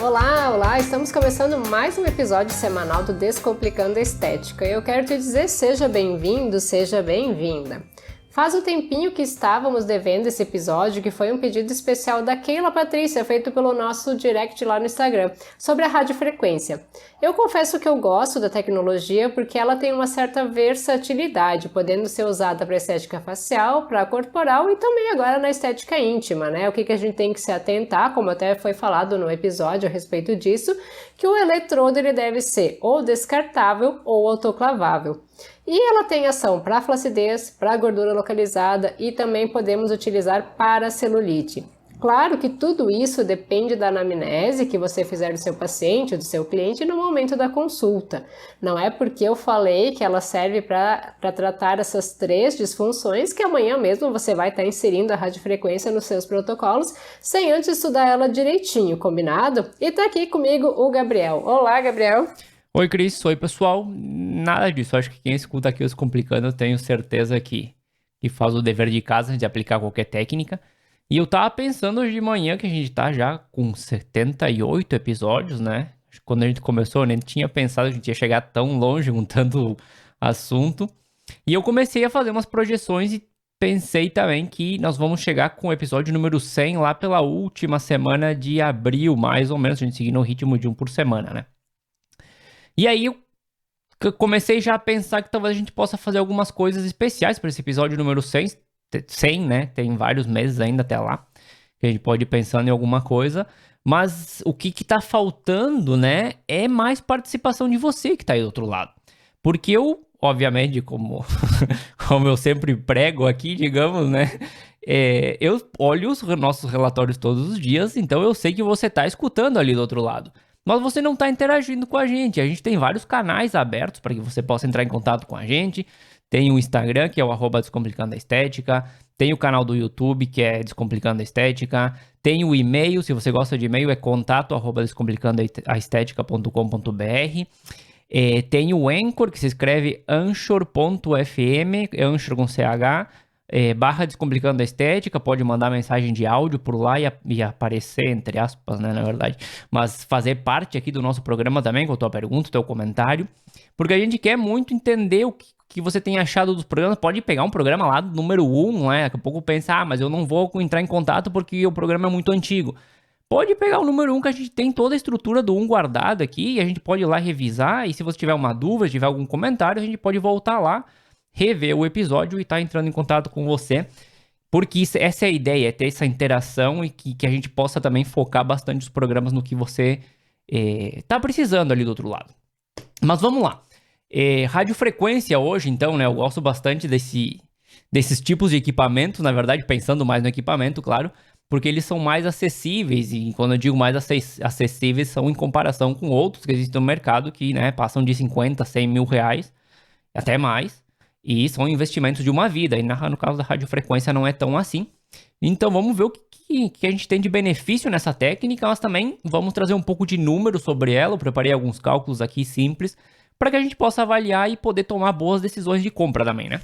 Olá, olá! Estamos começando mais um episódio semanal do Descomplicando a Estética. Eu quero te dizer, seja bem-vindo, seja bem-vinda. Faz um tempinho que estávamos devendo esse episódio, que foi um pedido especial da Keila Patrícia, feito pelo nosso direct lá no Instagram, sobre a radiofrequência. Eu confesso que eu gosto da tecnologia porque ela tem uma certa versatilidade, podendo ser usada para estética facial, para corporal e também agora na estética íntima, né? O que a gente tem que se atentar, como até foi falado no episódio a respeito disso, que o eletrodo ele deve ser ou descartável ou autoclavável. E ela tem ação para flacidez, para gordura localizada e também podemos utilizar para celulite. Claro que tudo isso depende da anamnese que você fizer do seu paciente, do seu cliente no momento da consulta. Não é porque eu falei que ela serve para tratar essas 3 disfunções que amanhã mesmo você vai estar inserindo a radiofrequência nos seus protocolos sem antes estudar ela direitinho, combinado? E tá aqui comigo o Gabriel. Olá, Gabriel! Oi, Cris. Oi, pessoal. Nada disso. Acho que quem escuta aqui os Complicando, eu tenho certeza que faz o dever de casa de aplicar qualquer técnica. E eu tava pensando hoje de manhã que a gente tá já com 78 episódios, né? Acho que quando a gente começou, eu nem tinha pensado que a gente ia chegar tão longe com tanto assunto. E eu comecei a fazer umas projeções e pensei também que nós vamos chegar com o episódio número 100 lá pela última semana de abril, mais ou menos, a gente seguindo o ritmo de um por semana, né? E aí eu comecei já a pensar que talvez a gente possa fazer algumas coisas especiais para esse episódio número 100, né? Tem vários meses ainda até lá, que a gente pode ir pensando em alguma coisa. Mas o que tá faltando, né, é mais participação de você que tá aí do outro lado. Porque eu, obviamente, como eu sempre prego aqui, digamos, né, eu olho os nossos relatórios todos os dias, então eu sei que você tá escutando ali do outro lado. Mas você não está interagindo com a gente. A gente tem vários canais abertos para que você possa entrar em contato com a gente. Tem o Instagram, que é o @Descomplicando a Estética. Tem o canal do YouTube, que é Descomplicando a Estética. Tem o e-mail, se você gosta de e-mail, é contato@descomplicandoaestética.com.br. Tem o Anchor, que se escreve anchor.fm, Anchor com CH. /Descomplicando a Estética, pode mandar mensagem de áudio por lá e aparecer, entre aspas, né, na verdade, mas fazer parte aqui do nosso programa também com a tua pergunta, teu comentário, porque a gente quer muito entender o que você tem achado dos programas. Pode pegar um programa lá do número 1, né, daqui a pouco pensar, mas eu não vou entrar em contato porque o programa é muito antigo. Pode pegar o número 1, que a gente tem toda a estrutura do 1 guardada aqui, e a gente pode ir lá revisar, e se você tiver uma dúvida, tiver algum comentário, a gente pode voltar lá, rever o episódio e estar entrando em contato com você, porque essa é a ideia, é ter essa interação e que a gente possa também focar bastante os programas no que você tá precisando ali do outro lado. Mas vamos lá. Radiofrequência hoje, então, né, eu gosto bastante desses tipos de equipamentos, na verdade, pensando mais no equipamento, claro, porque eles são mais acessíveis, e quando eu digo mais acessíveis, são em comparação com outros que existem no mercado, que, né, passam de 50, 100 mil reais, até mais. E são investimentos de uma vida. E no caso da radiofrequência não é tão assim. Então vamos ver o que a gente tem de benefício nessa técnica. Mas também vamos trazer um pouco de número sobre ela. Eu preparei alguns cálculos aqui simples para que a gente possa avaliar e poder tomar boas decisões de compra também, né?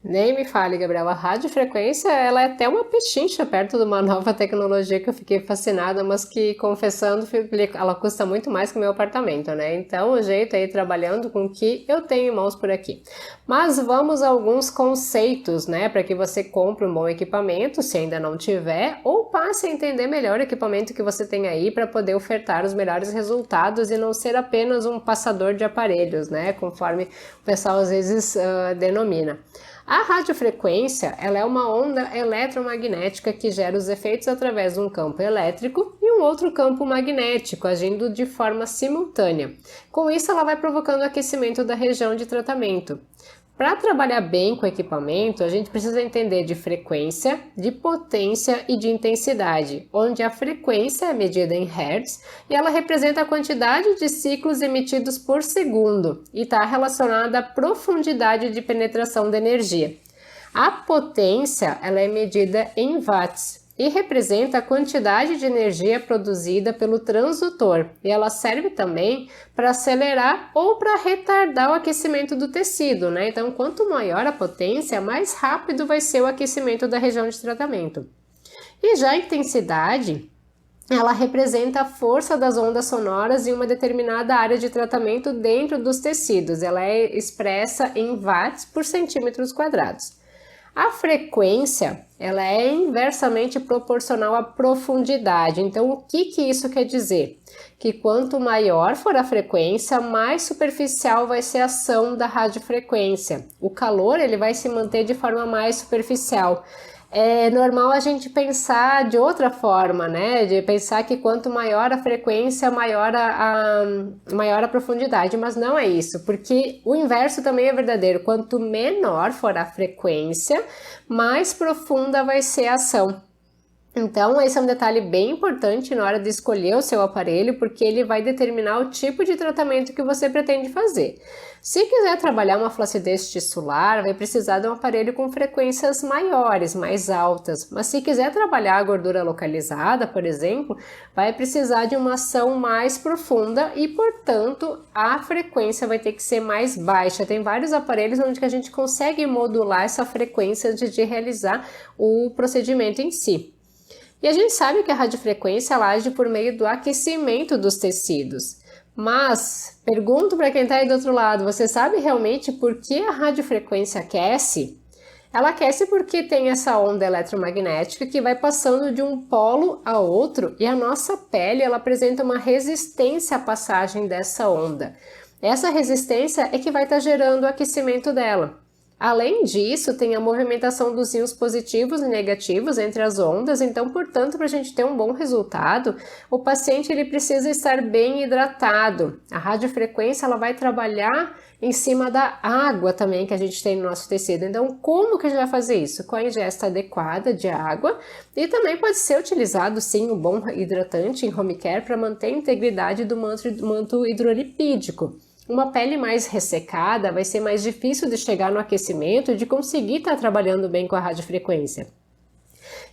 Nem me fale, Gabriel, a radiofrequência ela é até uma pechincha perto de uma nova tecnologia que eu fiquei fascinada, mas que, confessando, ela custa muito mais que o meu apartamento, né? Então, o jeito aí trabalhando com o que eu tenho em mãos por aqui. Mas vamos a alguns conceitos, né, para que você compre um bom equipamento, se ainda não tiver, ou passe a entender melhor o equipamento que você tem aí para poder ofertar os melhores resultados e não ser apenas um passador de aparelhos, né, conforme o pessoal às vezes denomina. A radiofrequência ela é uma onda eletromagnética que gera os efeitos através de um campo elétrico e um outro campo magnético, agindo de forma simultânea. Com isso, ela vai provocando o aquecimento da região de tratamento. Para trabalhar bem com o equipamento, a gente precisa entender de frequência, de potência e de intensidade, onde a frequência é medida em Hz e ela representa a quantidade de ciclos emitidos por segundo e está relacionada à profundidade de penetração da energia. A potência ela é medida em watts e representa a quantidade de energia produzida pelo transdutor, e ela serve também para acelerar ou para retardar o aquecimento do tecido, né? Então, quanto maior a potência, mais rápido vai ser o aquecimento da região de tratamento. E já a intensidade ela representa a força das ondas sonoras em uma determinada área de tratamento dentro dos tecidos. Ela é expressa em watts por centímetros quadrados. A frequência, ela é inversamente proporcional à profundidade. Então, o que isso quer dizer? Que quanto maior for a frequência, mais superficial vai ser a ação da radiofrequência. O calor, ele vai se manter de forma mais superficial. É normal a gente pensar de outra forma, né? De pensar que quanto maior a frequência, maior a profundidade, mas não é isso, porque o inverso também é verdadeiro. Quanto menor for a frequência, mais profunda vai ser a ação. Então, esse é um detalhe bem importante na hora de escolher o seu aparelho, porque ele vai determinar o tipo de tratamento que você pretende fazer. Se quiser trabalhar uma flacidez tissular, vai precisar de um aparelho com frequências maiores, mais altas. Mas se quiser trabalhar a gordura localizada, por exemplo, vai precisar de uma ação mais profunda e, portanto, a frequência vai ter que ser mais baixa. Tem vários aparelhos onde a gente consegue modular essa frequência antes de realizar o procedimento em si. E a gente sabe que a radiofrequência ela age por meio do aquecimento dos tecidos. Mas, pergunto para quem está aí do outro lado, você sabe realmente por que a radiofrequência aquece? Ela aquece porque tem essa onda eletromagnética que vai passando de um polo a outro e a nossa pele ela apresenta uma resistência à passagem dessa onda. Essa resistência é que vai estar gerando o aquecimento dela. Além disso, tem a movimentação dos íons positivos e negativos entre as ondas, então, portanto, para a gente ter um bom resultado, o paciente ele precisa estar bem hidratado. A radiofrequência ela vai trabalhar em cima da água também que a gente tem no nosso tecido. Então, como que a gente vai fazer isso? Com a ingesta adequada de água e também pode ser utilizado, sim, um bom hidratante em home care para manter a integridade do manto hidrolipídico. Uma pele mais ressecada vai ser mais difícil de chegar no aquecimento e de conseguir estar trabalhando bem com a radiofrequência.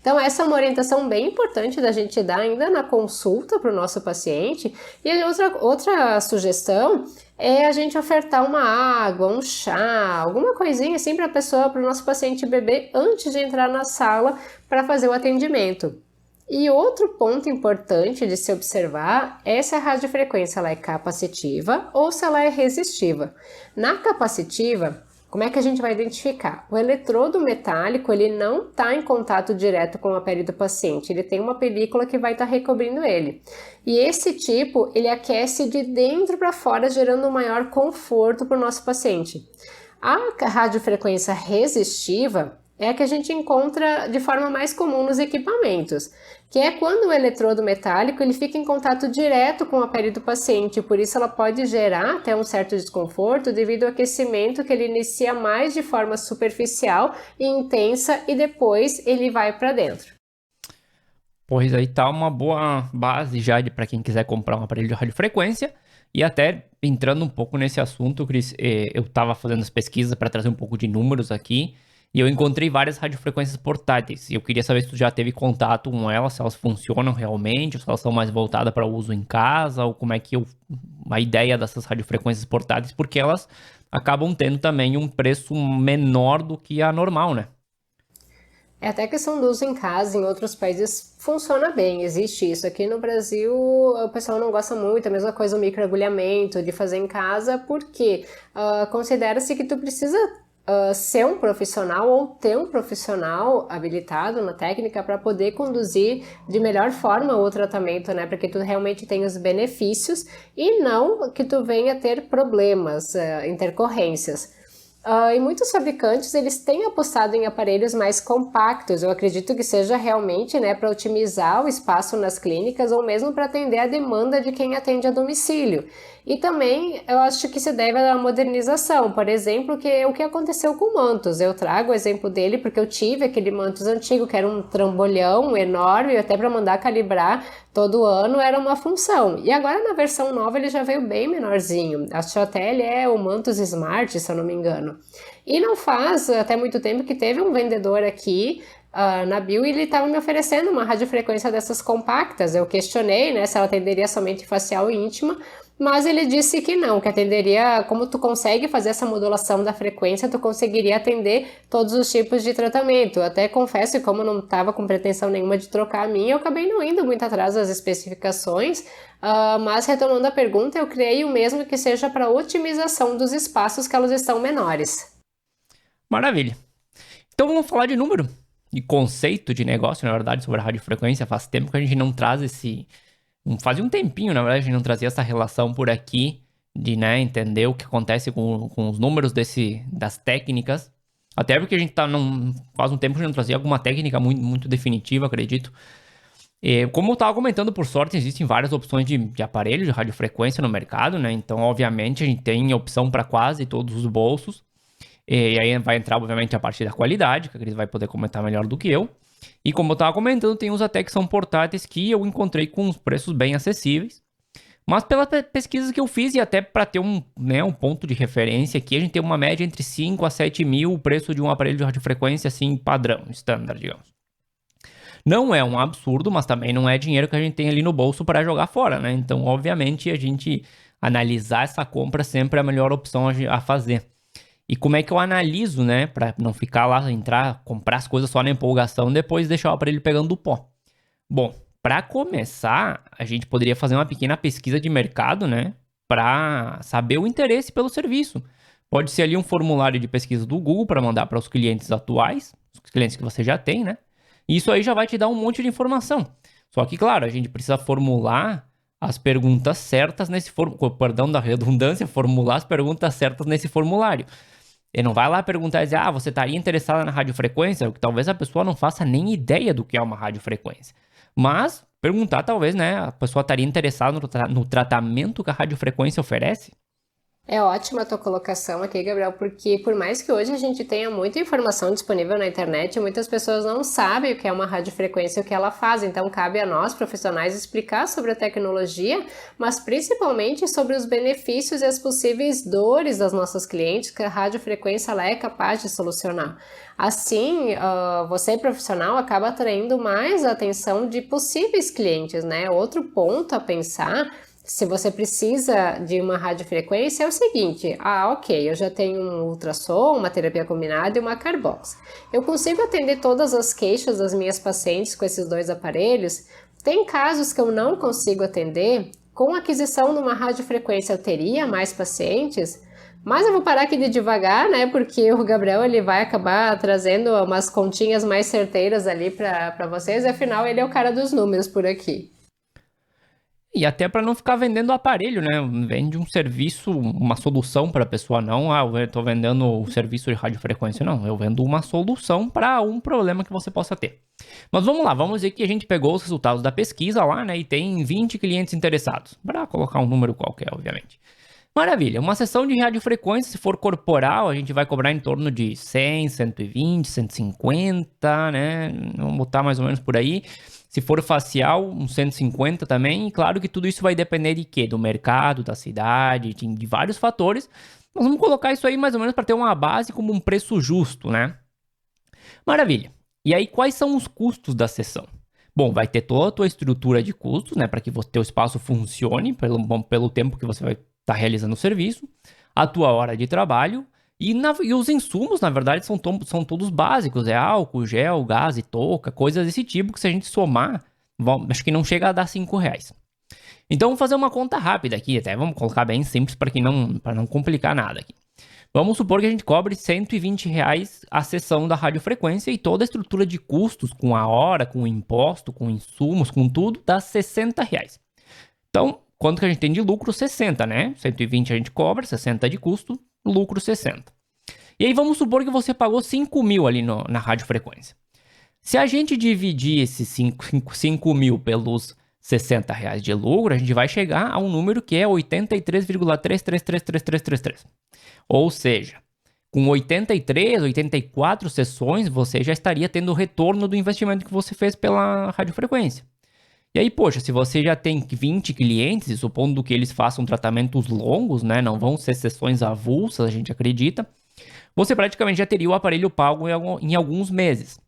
Então, essa é uma orientação bem importante da gente dar ainda na consulta para o nosso paciente. E outra sugestão é a gente ofertar uma água, um chá, alguma coisinha assim para o nosso paciente beber antes de entrar na sala para fazer o atendimento. E outro ponto importante de se observar é se a radiofrequência ela é capacitiva ou se ela é resistiva. Na capacitiva, como é que a gente vai identificar? O eletrodo metálico ele não está em contato direto com a pele do paciente, ele tem uma película que vai estar recobrindo ele. E esse tipo, ele aquece de dentro para fora, gerando um maior conforto para o nosso paciente. A radiofrequência resistiva é a que a gente encontra de forma mais comum nos equipamentos, que é quando o eletrodo metálico ele fica em contato direto com a pele do paciente, por isso ela pode gerar até um certo desconforto devido ao aquecimento que ele inicia mais de forma superficial e intensa e depois ele vai para dentro. Pois aí tá uma boa base já para quem quiser comprar um aparelho de radiofrequência. E até entrando um pouco nesse assunto, Cris, eu estava fazendo as pesquisas para trazer um pouco de números aqui. E eu encontrei várias radiofrequências portáteis. E eu queria saber se tu já teve contato com elas, se elas funcionam realmente, ou se elas são mais voltadas para uso em casa, ou como é que a ideia dessas radiofrequências portáteis, porque elas acabam tendo também um preço menor do que a normal, né? É até questão do uso em casa, em outros países funciona bem, existe isso. Aqui no Brasil o pessoal não gosta muito, a mesma coisa o microagulhamento de fazer em casa, porque considera-se que tu precisa ser um profissional ou ter um profissional habilitado na técnica para poder conduzir de melhor forma o tratamento, né? Para que tu realmente tenha os benefícios e não que tu venha ter problemas, intercorrências. E muitos fabricantes eles têm apostado em aparelhos mais compactos. Eu acredito que seja realmente, né, para otimizar o espaço nas clínicas ou mesmo para atender a demanda de quem atende a domicílio. E também eu acho que se deve à modernização, por exemplo, o que aconteceu com o Mantos. Eu trago o exemplo dele porque eu tive aquele Mantos antigo que era um trambolhão enorme, até para mandar calibrar todo ano era uma função. E agora na versão nova ele já veio bem menorzinho. Acho que até ele é o Mantos Smart, se eu não me engano. E não faz até muito tempo que teve um vendedor aqui na Bill, e ele estava me oferecendo uma radiofrequência dessas compactas. Eu questionei, né, se ela atenderia somente facial e íntima, mas ele disse que não, que atenderia, como tu consegue fazer essa modulação da frequência, tu conseguiria atender todos os tipos de tratamento. Eu até confesso que como eu não estava com pretensão nenhuma de trocar a minha, eu acabei não indo muito atrás das especificações, mas retomando a pergunta, eu creio mesmo que seja para otimização dos espaços que elas estão menores. Maravilha. Então vamos falar de número e conceito de negócio, na verdade, sobre a radiofrequência. Faz tempo que a gente não traz esse... Fazia um tempinho, na verdade, a gente não trazia essa relação por aqui de, né, entender o que acontece com os números das técnicas. Até porque a gente faz um tempo que a gente não trazia alguma técnica muito, muito definitiva, acredito. Como eu estava comentando, por sorte, existem várias opções de aparelhos de radiofrequência no mercado, né? Então, obviamente, a gente tem opção para quase todos os bolsos. E aí vai entrar, obviamente, a parte da qualidade, que a Cris vai poder comentar melhor do que eu. E como eu estava comentando, tem uns até que são portáteis que eu encontrei com uns preços bem acessíveis. Mas pelas pesquisas que eu fiz e até para ter um ponto de referência aqui, a gente tem uma média entre 5 a 7 mil o preço de um aparelho de radiofrequência assim padrão, standard, digamos. Não é um absurdo, mas também não é dinheiro que a gente tem ali no bolso para jogar fora, né? Então, obviamente, a gente analisar essa compra sempre é a melhor opção a fazer. E como é que eu analiso, né? Para não ficar lá, comprar as coisas só na empolgação, depois deixar o aparelho pegando o pó. Bom, para começar, a gente poderia fazer uma pequena pesquisa de mercado, né? Para saber o interesse pelo serviço. Pode ser ali um formulário de pesquisa do Google para mandar para os clientes atuais, os clientes que você já tem, né? E isso aí já vai te dar um monte de informação. Só que, claro, a gente precisa formular as perguntas certas nesse formulário. Perdão da redundância, formular as perguntas certas nesse formulário. Ele não vai lá perguntar e dizer, você estaria interessada na radiofrequência? O que talvez a pessoa não faça nem ideia do que é uma radiofrequência. Mas perguntar, talvez, né? A pessoa estaria interessada no tratamento que a radiofrequência oferece? É ótima a tua colocação aqui, Gabriel, porque por mais que hoje a gente tenha muita informação disponível na internet, muitas pessoas não sabem o que é uma radiofrequência e o que ela faz. Então, cabe a nós, profissionais, explicar sobre a tecnologia, mas principalmente sobre os benefícios e as possíveis dores das nossas clientes que a radiofrequência ela é capaz de solucionar. Assim, você profissional acaba atraindo mais a atenção de possíveis clientes, né? Outro ponto a pensar, se você precisa de uma radiofrequência, é o seguinte, ok, eu já tenho um ultrassom, uma terapia combinada e uma Carbox. Eu consigo atender todas as queixas das minhas pacientes com esses dois aparelhos? Tem casos que eu não consigo atender? Com a aquisição de uma radiofrequência eu teria mais pacientes? Mas eu vou parar aqui de devagar, né, porque o Gabriel ele vai acabar trazendo umas continhas mais certeiras ali para vocês, afinal ele é o cara dos números por aqui. E até para não ficar vendendo aparelho, né? Vende um serviço, uma solução para a pessoa, não, eu tô vendendo o serviço de radiofrequência, não. Eu vendo uma solução para um problema que você possa ter. Mas vamos lá, vamos dizer que a gente pegou os resultados da pesquisa lá, né? E tem 20 clientes interessados. Para colocar um número qualquer, obviamente. Maravilha, uma sessão de radiofrequência, se for corporal, a gente vai cobrar em torno de 100, 120, 150, né? Vamos botar mais ou menos por aí. Se for facial, uns 150 também. E claro que tudo isso vai depender de quê? Do mercado, da cidade, de vários fatores. Nós vamos colocar isso aí mais ou menos para ter uma base como um preço justo, né? Maravilha. E aí, quais são os custos da sessão? Bom, vai ter toda a tua estrutura de custos, né? Para que o teu espaço funcione pelo tempo que você vai estar realizando o serviço. A tua hora de trabalho. E os insumos, na verdade, são todos básicos. É álcool, gel, gás e touca, coisas desse tipo que se a gente somar, acho que não chega a dar R$5. Então, vamos fazer uma conta rápida aqui, até vamos colocar bem simples para não complicar nada aqui. Vamos supor que a gente cobre R$120 a sessão da radiofrequência e toda a estrutura de custos, com a hora, com o imposto, com insumos, com tudo, dá R$60. Então, quanto que a gente tem de lucro? 60, né? 120 a gente cobra, 60 de custo, lucro 60. E aí vamos supor que você pagou 5 mil ali na radiofrequência. Se a gente dividir esses 5 mil pelos R$60 de lucro, a gente vai chegar a um número que é 83,333333. Ou seja, com 83, 84 sessões, você já estaria tendo o retorno do investimento que você fez pela radiofrequência. E aí, poxa, se você já tem 20 clientes, e supondo que eles façam tratamentos longos, né, não vão ser sessões avulsas, a gente acredita, você praticamente já teria o aparelho pago em alguns meses.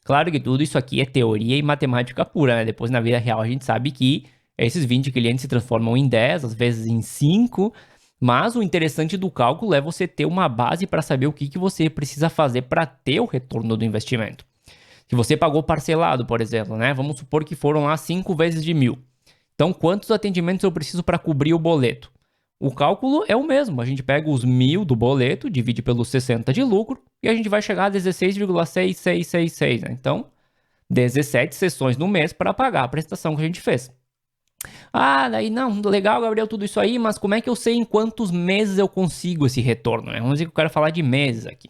Claro que tudo isso aqui é teoria e matemática pura, né? Depois, na vida real, a gente sabe que esses 20 clientes se transformam em 10, às vezes em 5, mas o interessante do cálculo é você ter uma base para saber o que você precisa fazer para ter o retorno do investimento. Se você pagou parcelado, por exemplo, né? Vamos supor que foram lá 5 vezes de 1.000. Então, quantos atendimentos eu preciso para cobrir o boleto? O cálculo é o mesmo. A gente pega os 1.000 do boleto, divide pelos 60 de lucro e a gente vai chegar a 16,6666, né? Então, 17 sessões no mês para pagar a prestação que a gente fez. Ah, daí não, legal, Gabriel, tudo isso aí, mas como é que eu sei em quantos meses eu consigo esse retorno, né? Vamos dizer que eu quero falar de meses aqui.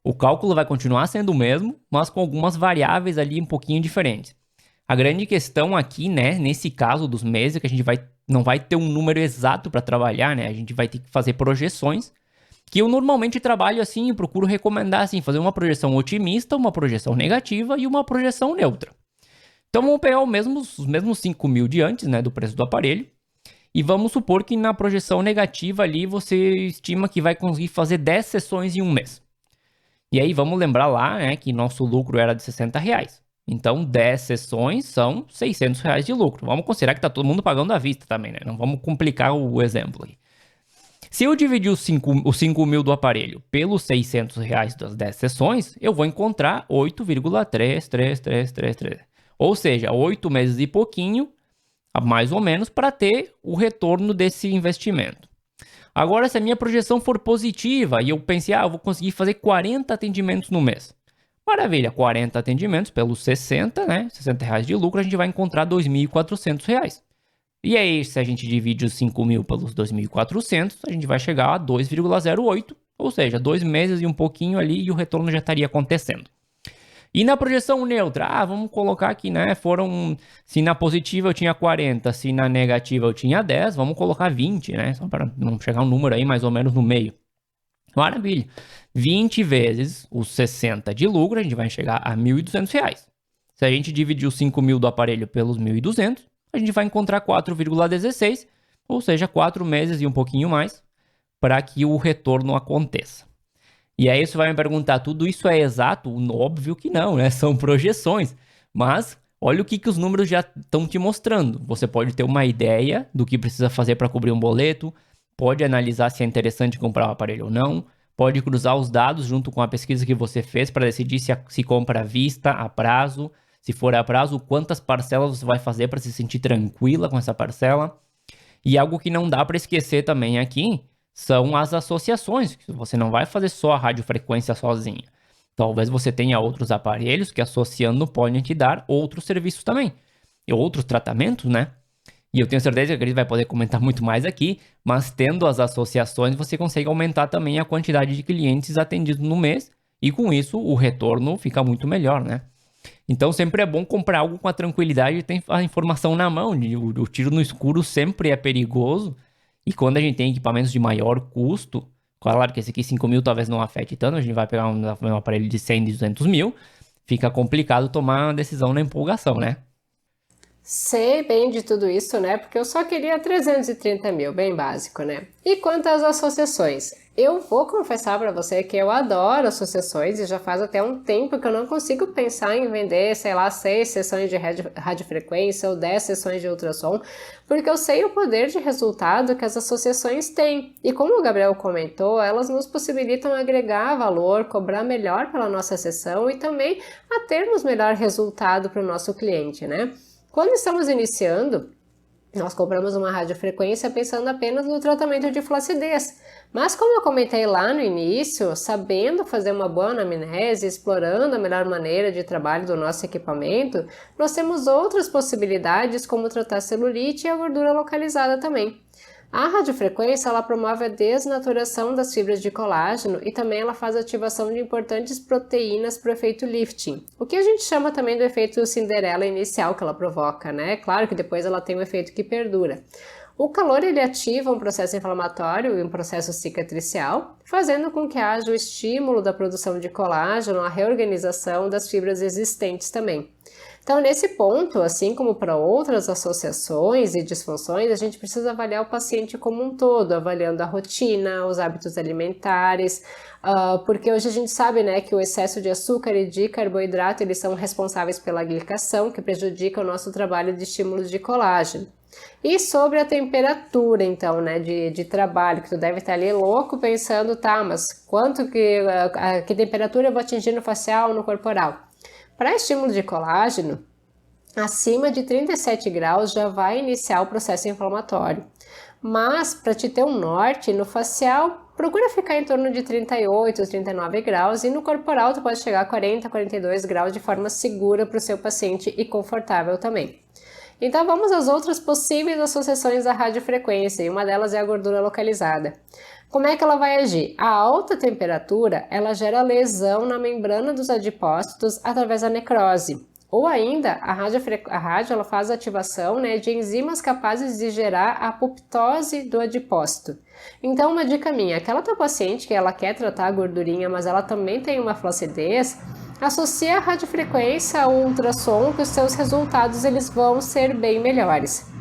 O cálculo vai continuar sendo o mesmo, mas com algumas variáveis ali um pouquinho diferentes. A grande questão aqui, né, nesse caso dos meses, é que a gente não vai ter um número exato para trabalhar, né? A gente vai ter que fazer projeções, que eu normalmente trabalho assim e procuro recomendar assim, fazer uma projeção otimista, uma projeção negativa e uma projeção neutra. Então vamos pegar os mesmos 5.000 de antes, né, do preço do aparelho, e vamos supor que na projeção negativa ali você estima que vai conseguir fazer 10 sessões em um mês. E aí vamos lembrar lá, né, que nosso lucro era de R$60. Então 10 sessões são R$600 de lucro. Vamos considerar que está todo mundo pagando à vista também, né? Não vamos complicar o exemplo aqui. Se eu dividir os 5.000 do aparelho pelos R$600 das 10 sessões, eu vou encontrar 8,3333. Ou seja, 8 meses e pouquinho, mais ou menos, para ter o retorno desse investimento. Agora, se a minha projeção for positiva e eu pensei, eu vou conseguir fazer 40 atendimentos no mês. Maravilha, 40 atendimentos pelos 60, né? R$60 de lucro, a gente vai encontrar R$2.400. E aí, se a gente divide os 5.000 pelos 2.400, a gente vai chegar a 2,08, ou seja, 2 meses e um pouquinho ali e o retorno já estaria acontecendo. E na projeção neutra, vamos colocar aqui, né? Se na positiva eu tinha 40, se na negativa eu tinha 10, vamos colocar 20, né? Só para não chegar um número aí mais ou menos no meio. Maravilha. 20 vezes os 60 de lucro, a gente vai chegar a R$1.200. Se a gente dividir os 5.000 do aparelho pelos 1.200, a gente vai encontrar 4,16, ou seja, 4 meses e um pouquinho mais para que o retorno aconteça. E aí você vai me perguntar, tudo isso é exato? Óbvio que não, né? São projeções. Mas olha o que os números já estão te mostrando. Você pode ter uma ideia do que precisa fazer para cobrir um boleto, pode analisar se é interessante comprar o aparelho ou não, pode cruzar os dados junto com a pesquisa que você fez para decidir se compra à vista, a prazo. Se for a prazo, quantas parcelas você vai fazer para se sentir tranquila com essa parcela. E algo que não dá para esquecer também aqui são as associações. Você não vai fazer só a radiofrequência sozinha. Talvez você tenha outros aparelhos que associando podem te dar outros serviços também. E outros tratamentos, né? E eu tenho certeza que ele vai poder comentar muito mais aqui, mas tendo as associações você consegue aumentar também a quantidade de clientes atendidos no mês e com isso o retorno fica muito melhor, né? Então sempre é bom comprar algo com a tranquilidade e ter a informação na mão. O tiro no escuro sempre é perigoso. E quando a gente tem equipamentos de maior custo, claro que esse aqui 5.000 talvez não afete tanto, a gente vai pegar um aparelho de 100, de 200 mil, fica complicado tomar uma decisão na empolgação, né? Sei bem de tudo isso, né? Porque eu só queria 330 mil, bem básico, né? E quanto às associações? Eu vou confessar para você que eu adoro associações e já faz até um tempo que eu não consigo pensar em vender, sei lá, 6 sessões de radiofrequência ou 10 sessões de ultrassom, porque eu sei o poder de resultado que as associações têm. E como o Gabriel comentou, elas nos possibilitam agregar valor, cobrar melhor pela nossa sessão e também a termos melhor resultado para o nosso cliente, né? Quando estamos iniciando, nós compramos uma radiofrequência pensando apenas no tratamento de flacidez. Mas como eu comentei lá no início, sabendo fazer uma boa anamnese, explorando a melhor maneira de trabalho do nosso equipamento, nós temos outras possibilidades como tratar celulite e a gordura localizada também. A radiofrequência ela promove a desnaturação das fibras de colágeno e também ela faz ativação de importantes proteínas para o efeito lifting, o que a gente chama também do efeito Cinderela inicial que ela provoca, né? Claro que depois ela tem um efeito que perdura. O calor ele ativa um processo inflamatório e um processo cicatricial, fazendo com que haja o estímulo da produção de colágeno, a reorganização das fibras existentes também. Então, nesse ponto, assim como para outras associações e disfunções, a gente precisa avaliar o paciente como um todo, avaliando a rotina, os hábitos alimentares, porque hoje a gente sabe, né, que o excesso de açúcar e de carboidrato, eles são responsáveis pela glicação, que prejudica o nosso trabalho de estímulos de colágeno. E sobre a temperatura, então, né, de trabalho, que tu deve estar ali louco pensando, tá, mas que temperatura eu vou atingir no facial ou no corporal? Para estímulo de colágeno, acima de 37 graus já vai iniciar o processo inflamatório. Mas, para te ter um norte, no facial, procura ficar em torno de 38, 39 graus e no corporal tu pode chegar a 40, 42 graus de forma segura para o seu paciente e confortável também. Então vamos às outras possíveis associações da radiofrequência, e uma delas é a gordura localizada. Como é que ela vai agir? A alta temperatura, ela gera lesão na membrana dos adipócitos através da necrose. Ou ainda, a rádio ela faz ativação, né, de enzimas capazes de gerar a apoptose do adipócito. Então, uma dica minha, aquela tua paciente que ela quer tratar a gordurinha, mas ela também tem uma flacidez, associa a radiofrequência ao ultrassom, que os seus resultados eles vão ser bem melhores.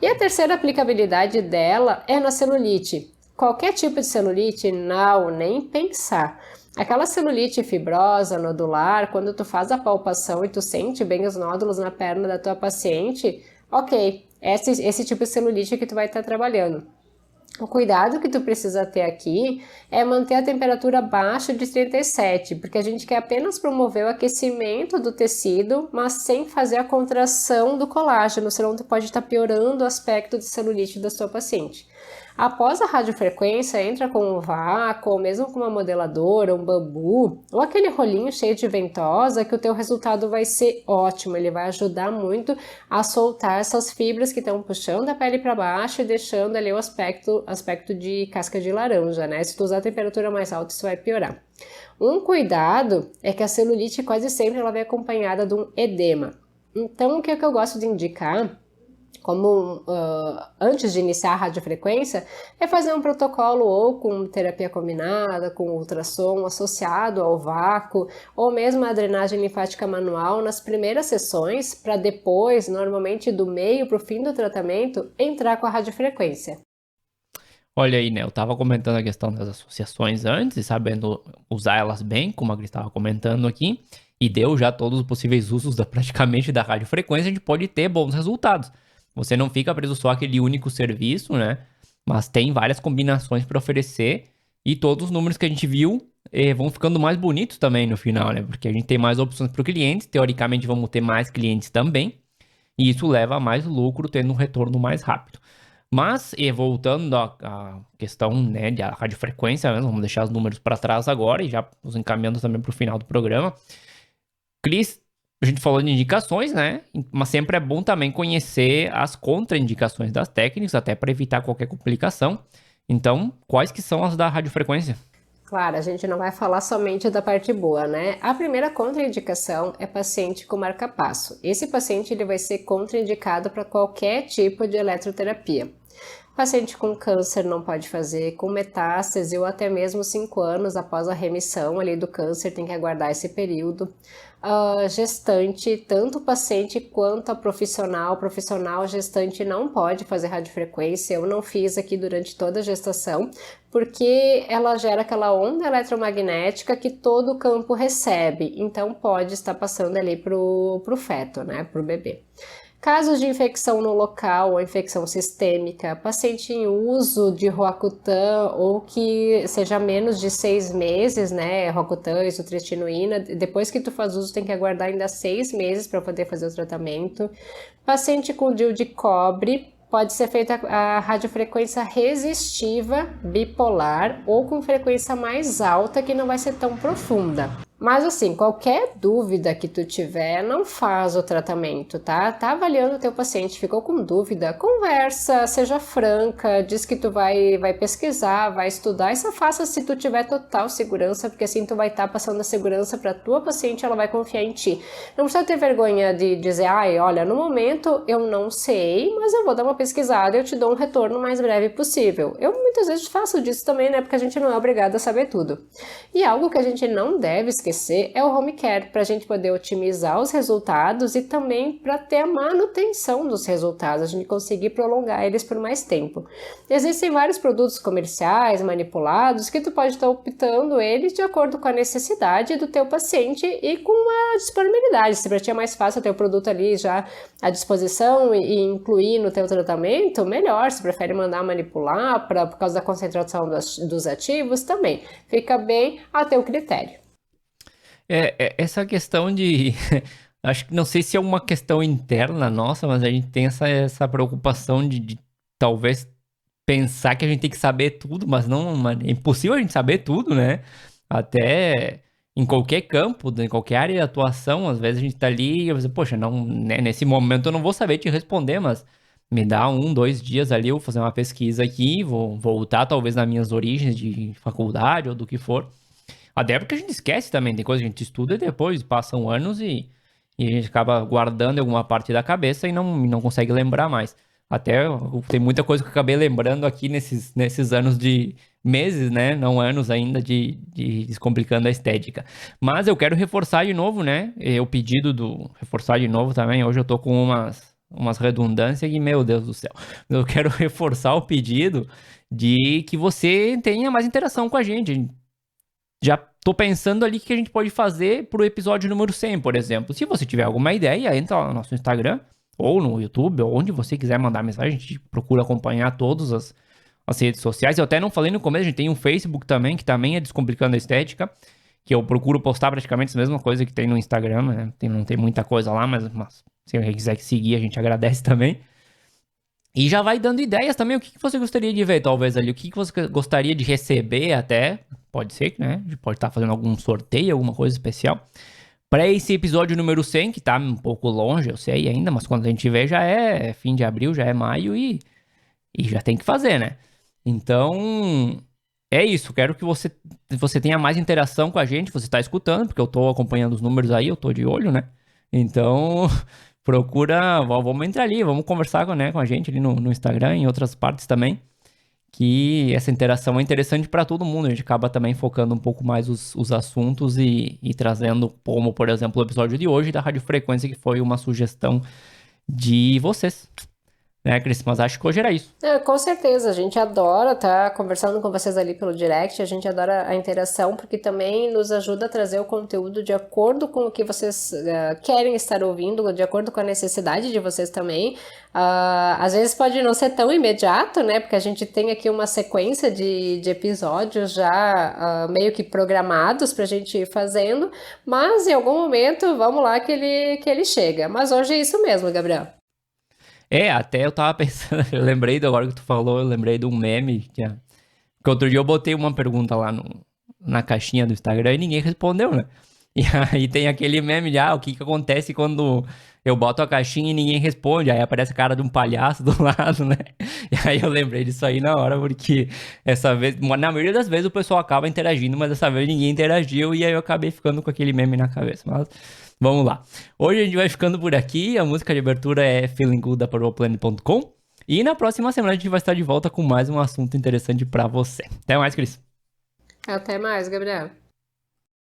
E a terceira aplicabilidade dela é na celulite. Qualquer tipo de celulite, não, nem pensar. Aquela celulite fibrosa, nodular, quando tu faz a palpação e tu sente bem os nódulos na perna da tua paciente, ok, esse tipo de celulite que tu vai estar trabalhando. O cuidado que tu precisa ter aqui é manter a temperatura abaixo de 37, porque a gente quer apenas promover o aquecimento do tecido, mas sem fazer a contração do colágeno, senão tu pode estar piorando o aspecto de celulite da sua paciente. Após a radiofrequência, entra com um vácuo, ou mesmo com uma modeladora, um bambu, ou aquele rolinho cheio de ventosa, que o teu resultado vai ser ótimo. Ele vai ajudar muito a soltar essas fibras que estão puxando a pele para baixo e deixando ali o aspecto de casca de laranja, né? Se tu usar a temperatura mais alta, isso vai piorar. Um cuidado é que a celulite quase sempre ela vem acompanhada de um edema. Então, o que eu gosto de indicar como antes de iniciar a radiofrequência, é fazer um protocolo ou com terapia combinada, com ultrassom associado ao vácuo, ou mesmo a drenagem linfática manual nas primeiras sessões, para depois, normalmente do meio para o fim do tratamento, entrar com a radiofrequência. Olha aí, né? Eu tava comentando a questão das associações antes, e sabendo usar elas bem, como a Cris estava comentando aqui, e deu já todos os possíveis usos praticamente da radiofrequência, a gente pode ter bons resultados. Você não fica preso só àquele único serviço, né? Mas tem várias combinações para oferecer e todos os números que a gente viu vão ficando mais bonitos também no final, né? Porque a gente tem mais opções para o cliente, teoricamente vamos ter mais clientes também, e isso leva a mais lucro, tendo um retorno mais rápido. Mas, voltando à questão, né, da radiofrequência, né, vamos deixar os números para trás agora e já nos encaminhando também para o final do programa. Cris, a gente falou de indicações, né? Mas sempre é bom também conhecer as contraindicações das técnicas, até para evitar qualquer complicação. Então, quais que são as da radiofrequência? Claro, a gente não vai falar somente da parte boa, né? A primeira contraindicação é paciente com marca-passo. Esse paciente ele vai ser contraindicado para qualquer tipo de eletroterapia. Paciente com câncer não pode fazer, com metástase ou até mesmo 5 anos após a remissão ali do câncer, tem que aguardar esse período. Gestante, tanto o paciente quanto a profissional gestante não pode fazer radiofrequência. Eu não fiz aqui durante toda a gestação, porque ela gera aquela onda eletromagnética que todo o campo recebe, então pode estar passando ali pro feto, né, pro bebê. Casos de infecção no local ou infecção sistêmica, paciente em uso de Roacutan ou que seja menos de 6 meses, né, Roacutan, isotretinoína, depois que tu faz uso tem que aguardar ainda 6 meses para poder fazer o tratamento. Paciente com DIU de cobre, pode ser feita a radiofrequência resistiva bipolar ou com frequência mais alta que não vai ser tão profunda. Mas assim, qualquer dúvida que tu tiver, não faz o tratamento, tá? Tá avaliando o teu paciente, ficou com dúvida, conversa, seja franca, diz que tu vai pesquisar, vai estudar, e só faça se tu tiver total segurança, porque assim tu vai estar passando a segurança para tua paciente, ela vai confiar em ti. Não precisa ter vergonha de dizer, olha, no momento eu não sei, mas eu vou dar uma pesquisada e eu te dou um retorno o mais breve possível. Eu muitas vezes faço disso também, né? Porque a gente não é obrigado a saber tudo. E algo que a gente não deve esquecer esquecer é o home care, para a gente poder otimizar os resultados e também para ter a manutenção dos resultados, a gente conseguir prolongar eles por mais tempo. Existem vários produtos comerciais, manipulados, que tu pode estar optando eles de acordo com a necessidade do teu paciente e com a disponibilidade. Se para ti é mais fácil ter o produto ali já à disposição e incluir no teu tratamento, melhor. Se prefere mandar manipular por causa da concentração dos ativos, também. Fica bem a teu critério. Essa questão de... Acho que não sei se é uma questão interna nossa, mas a gente tem essa preocupação de talvez pensar que a gente tem que saber tudo, mas não, é impossível a gente saber tudo, né? Até em qualquer campo, em qualquer área de atuação, às vezes a gente tá ali e eu dizer, poxa, não, né, nesse momento eu não vou saber te responder, mas me dá 2 dias ali, eu vou fazer uma pesquisa aqui, vou voltar talvez nas minhas origens de faculdade ou do que for. Até porque a gente esquece também, tem coisa que a gente estuda e depois passam anos e a gente acaba guardando alguma parte da cabeça e não consegue lembrar mais. Até tem muita coisa que eu acabei lembrando aqui nesses anos de meses, né? Não anos ainda de Descomplicando a Estética. Mas eu quero reforçar de novo, né? O pedido do... Reforçar de novo também. Hoje eu tô com umas redundâncias que, meu Deus do céu. Eu quero reforçar o pedido de que você tenha mais interação com a gente. Já tô pensando ali o que a gente pode fazer pro episódio número 100, por exemplo. Se você tiver alguma ideia, entra lá no nosso Instagram, ou no YouTube, ou onde você quiser mandar mensagem. A gente procura acompanhar todas as redes sociais. Eu até não falei no começo, a gente tem um Facebook também, que também é Descomplicando a Estética, que eu procuro postar praticamente a mesma coisa que tem no Instagram, né? Não tem muita coisa lá, mas se alguém quiser seguir, a gente agradece também. E já vai dando ideias também, o que você gostaria de ver, talvez, ali, o que você gostaria de receber até, pode ser, né? A gente pode estar fazendo algum sorteio, alguma coisa especial. Para esse episódio número 100, que tá um pouco longe, eu sei ainda, mas quando a gente vê já é fim de abril, já é maio e já tem que fazer, né? Então, é isso. Quero que você tenha mais interação com a gente, você tá escutando, porque eu tô acompanhando os números aí, eu tô de olho, né? Então, procura, vamos entrar ali, vamos conversar com a gente ali no Instagram, em outras partes também. Que essa interação é interessante para todo mundo. A gente acaba também focando um pouco mais os assuntos e trazendo, como por exemplo o episódio de hoje da Radiofrequência, que foi uma sugestão de vocês, né, Cris? Mas acho que hoje era isso. Com certeza, a gente adora estar conversando com vocês ali pelo direct, a gente adora a interação, porque também nos ajuda a trazer o conteúdo de acordo com o que vocês querem estar ouvindo, de acordo com a necessidade de vocês também. Às vezes pode não ser tão imediato, né, porque a gente tem aqui uma sequência de episódios já meio que programados pra gente ir fazendo, mas em algum momento, vamos lá que ele chega. Mas hoje é isso mesmo, Gabriel. Até eu tava pensando, eu lembrei agora que tu falou, eu lembrei de um meme, que outro dia eu botei uma pergunta lá na caixinha do Instagram e ninguém respondeu, né? E aí tem aquele meme de, o que acontece quando eu boto a caixinha e ninguém responde, aí aparece a cara de um palhaço do lado, né? E aí eu lembrei disso aí na hora, porque essa vez, na maioria das vezes o pessoal acaba interagindo, mas dessa vez ninguém interagiu e aí eu acabei ficando com aquele meme na cabeça, mas... Vamos lá. Hoje a gente vai ficando por aqui. A música de abertura é Feeling Good da PurplePlanet.com. E na próxima semana a gente vai estar de volta com mais um assunto interessante pra você. Até mais, Cris. Até mais, Gabriel.